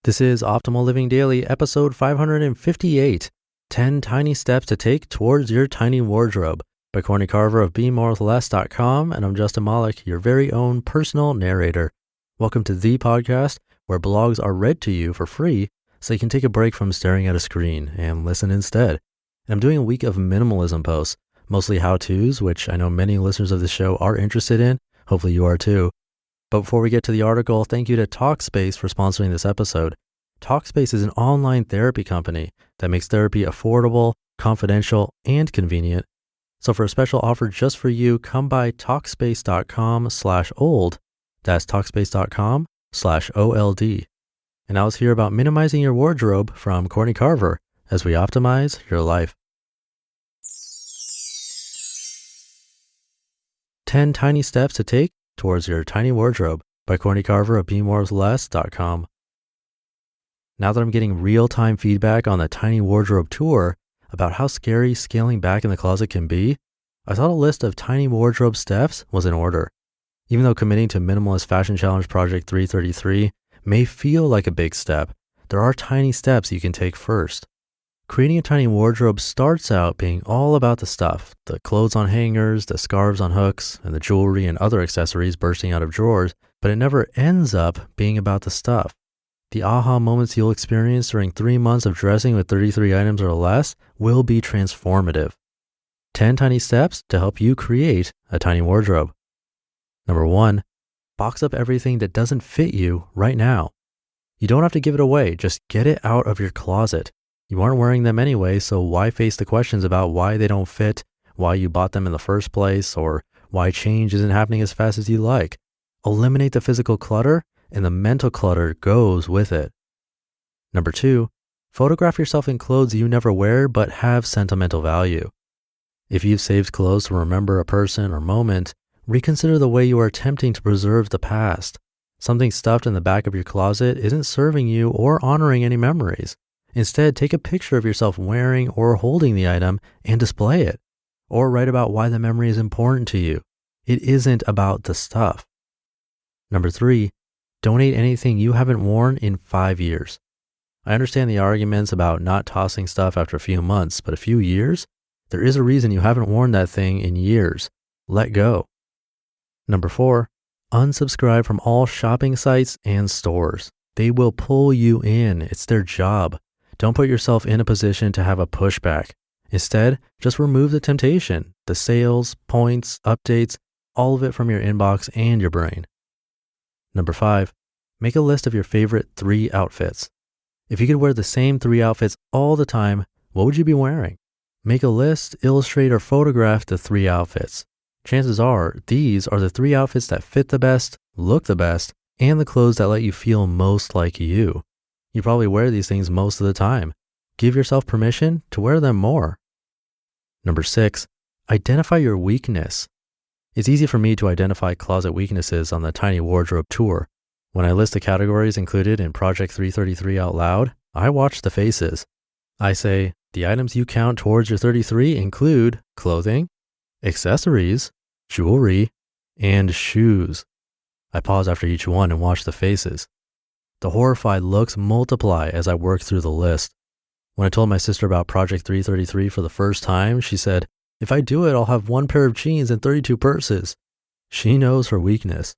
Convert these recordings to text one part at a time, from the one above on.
This is Optimal Living Daily, episode 558, 10 Tiny Steps to Take Towards Your Tiny Wardrobe by Courtney Carver of BeMoreWithLess.com, and I'm Justin Malik, your very own personal narrator. Welcome to the podcast where blogs are read to you for free so you can take a break from staring at a screen and listen instead. And I'm doing a week of minimalism posts, mostly how-tos, which I know many listeners of this show are interested in. Hopefully you are too. But before we get to the article, thank you to Talkspace for sponsoring this episode. Talkspace is an online therapy company that makes therapy affordable, confidential, and convenient. So for a special offer just for you, come by Talkspace.com/old. That's Talkspace.com/OLD. And now let's hear about minimizing your wardrobe from Courtney Carver as we optimize your life. 10 Tiny Steps to Take Towards Your Tiny Wardrobe by Courtney Carver of BeMoreWithLess.com. Now that I'm getting real-time feedback on the Tiny Wardrobe Tour about how scary scaling back in the closet can be, I thought a list of tiny wardrobe steps was in order. Even though committing to Minimalist Fashion Challenge Project 333 may feel like a big step, there are tiny steps you can take first. Creating a tiny wardrobe starts out being all about the stuff, the clothes on hangers, the scarves on hooks, and the jewelry and other accessories bursting out of drawers, but it never ends up being about the stuff. The aha moments you'll experience during 3 months of dressing with 33 items or less will be transformative. 10 tiny steps to help you create a tiny wardrobe. Number 1, box up everything that doesn't fit you right now. You don't have to give it away, just get it out of your closet. You aren't wearing them anyway, so why face the questions about why they don't fit, why you bought them in the first place, or why change isn't happening as fast as you like? Eliminate the physical clutter, and the mental clutter goes with it. Number 2, photograph yourself in clothes you never wear but have sentimental value. If you've saved clothes to remember a person or moment, reconsider the way you are attempting to preserve the past. Something stuffed in the back of your closet isn't serving you or honoring any memories. Instead, take a picture of yourself wearing or holding the item and display it, or write about why the memory is important to you. It isn't about the stuff. Number 3, donate anything you haven't worn in 5 years. I understand the arguments about not tossing stuff after a few months, but a few years? There is a reason you haven't worn that thing in years. Let go. Number 4, unsubscribe from all shopping sites and stores. They will pull you in. It's their job. Don't put yourself in a position to have a pushback. Instead, just remove the temptation, the sales, points, updates, all of it from your inbox and your brain. Number 5, make a list of your favorite 3 outfits. If you could wear the same 3 outfits all the time, what would you be wearing? Make a list, illustrate, or photograph the 3 outfits. Chances are these are the 3 outfits that fit the best, look the best, and the clothes that let you feel most like you. You probably wear these things most of the time. Give yourself permission to wear them more. Number 6, identify your weakness. It's easy for me to identify closet weaknesses on the Tiny Wardrobe Tour. When I list the categories included in Project 333 out loud, I watch the faces. I say, the items you count towards your 33 include clothing, accessories, jewelry, and shoes. I pause after each one and watch the faces. The horrified looks multiply as I work through the list. When I told my sister about Project 333 for the first time, she said, if I do it, I'll have 1 pair of jeans and 32 purses. She knows her weakness.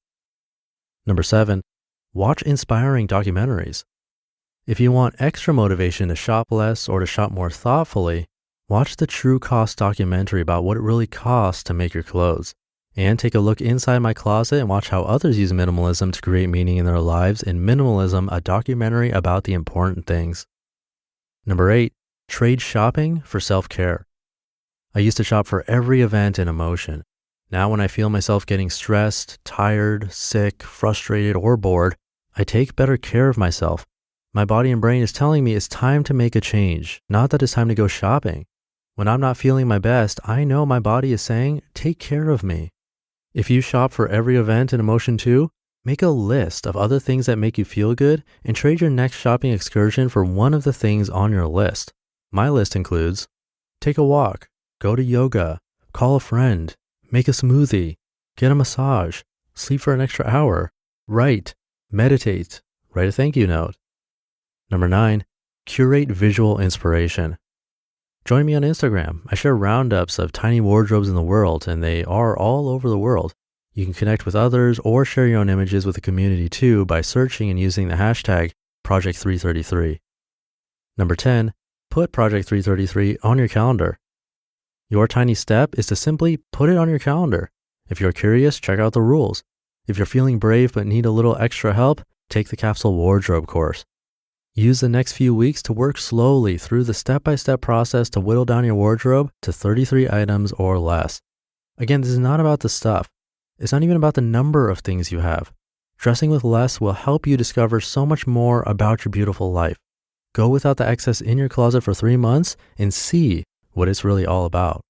Number 7, watch inspiring documentaries. If you want extra motivation to shop less or to shop more thoughtfully, watch the True Cost documentary about what it really costs to make your clothes. And take a look inside my closet and watch how others use minimalism to create meaning in their lives in Minimalism, a documentary about the important things. Number 8, trade shopping for self-care. I used to shop for every event and emotion. Now when I feel myself getting stressed, tired, sick, frustrated, or bored, I take better care of myself. My body and brain is telling me it's time to make a change, not that it's time to go shopping. When I'm not feeling my best, I know my body is saying, take care of me. If you shop for every event and emotion too, make a list of other things that make you feel good and trade your next shopping excursion for one of the things on your list. My list includes take a walk, go to yoga, call a friend, make a smoothie, get a massage, sleep for an extra hour, write, meditate, write a thank you note. Number 9, curate visual inspiration. Join me on Instagram. I share roundups of tiny wardrobes in the world, and they are all over the world. You can connect with others or share your own images with the community too by searching and using the hashtag Project333. Number 10, put Project 333 on your calendar. Your tiny step is to simply put it on your calendar. If you're curious, check out the rules. If you're feeling brave but need a little extra help, take the Capsule Wardrobe course. Use the next few weeks to work slowly through the step-by-step process to whittle down your wardrobe to 33 items or less. Again, this is not about the stuff. It's not even about the number of things you have. Dressing with less will help you discover so much more about your beautiful life. Go without the excess in your closet for 3 months and see what it's really all about.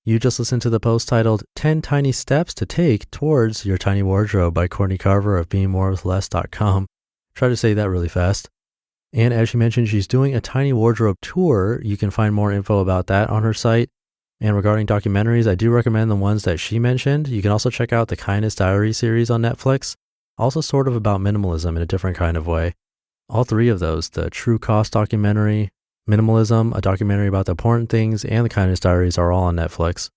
You just listened to the post titled 10 Tiny Steps to Take Towards Your Tiny Wardrobe by Courtney Carver of beingmorewithless.com. Try to say that really fast. And as she mentioned, she's doing a tiny wardrobe tour. You can find more info about that on her site. And regarding documentaries, I do recommend the ones that she mentioned. You can also check out the Kindness Diary series on Netflix, also sort of about minimalism in a different kind of way. All 3 of those, the True Cost documentary, Minimalism, a documentary about the important things, and the Kindness Diaries are all on Netflix.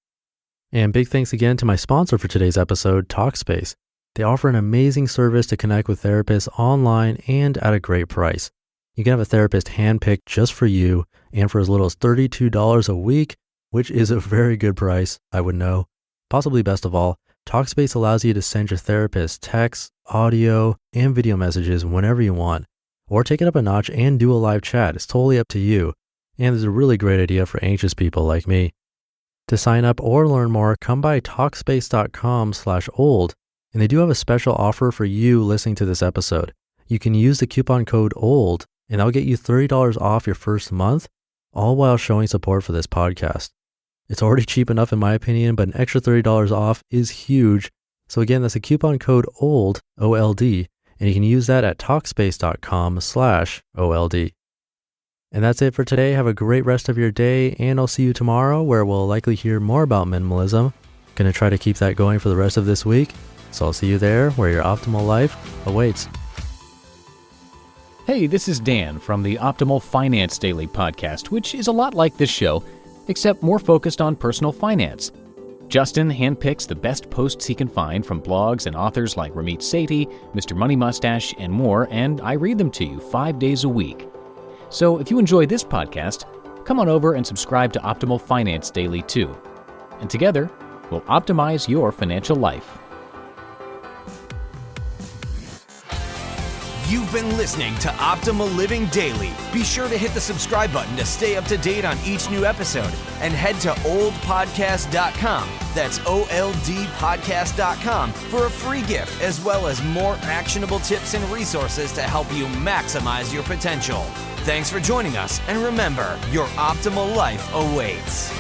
And big thanks again to my sponsor for today's episode, Talkspace. They offer an amazing service to connect with therapists online and at a great price. You can have a therapist handpicked just for you and for as little as $32 a week, which is a very good price, I would know. Possibly best of all, Talkspace allows you to send your therapist texts, audio, and video messages whenever you want. Or take it up a notch and do a live chat. It's totally up to you. And it's a really great idea for anxious people like me. To sign up or learn more, come by Talkspace.com/old. And they do have a special offer for you listening to this episode. You can use the coupon code OLD and that'll get you $30 off your first month, all while showing support for this podcast. It's already cheap enough in my opinion, but an extra $30 off is huge. So again, that's a coupon code OLD, O-L-D. And you can use that at Talkspace.com/OLD. And that's it for today. Have a great rest of your day, and I'll see you tomorrow where we'll likely hear more about minimalism. Gonna try to keep that going for the rest of this week. So I'll see you there where your optimal life awaits. Hey, this is Dan from the Optimal Finance Daily podcast, which is a lot like this show, except more focused on personal finance. Justin handpicks the best posts he can find from blogs and authors like Ramit Sethi, Mr. Money Mustache, and more, and I read them to you 5 days a week. So if you enjoy this podcast, come on over and subscribe to Optimal Finance Daily too. And together, we'll optimize your financial life. You've been listening to Optimal Living Daily. Be sure to hit the subscribe button to stay up to date on each new episode and head to oldpodcast.com. That's OLDpodcast.com for a free gift as well as more actionable tips and resources to help you maximize your potential. Thanks for joining us, and remember, your optimal life awaits.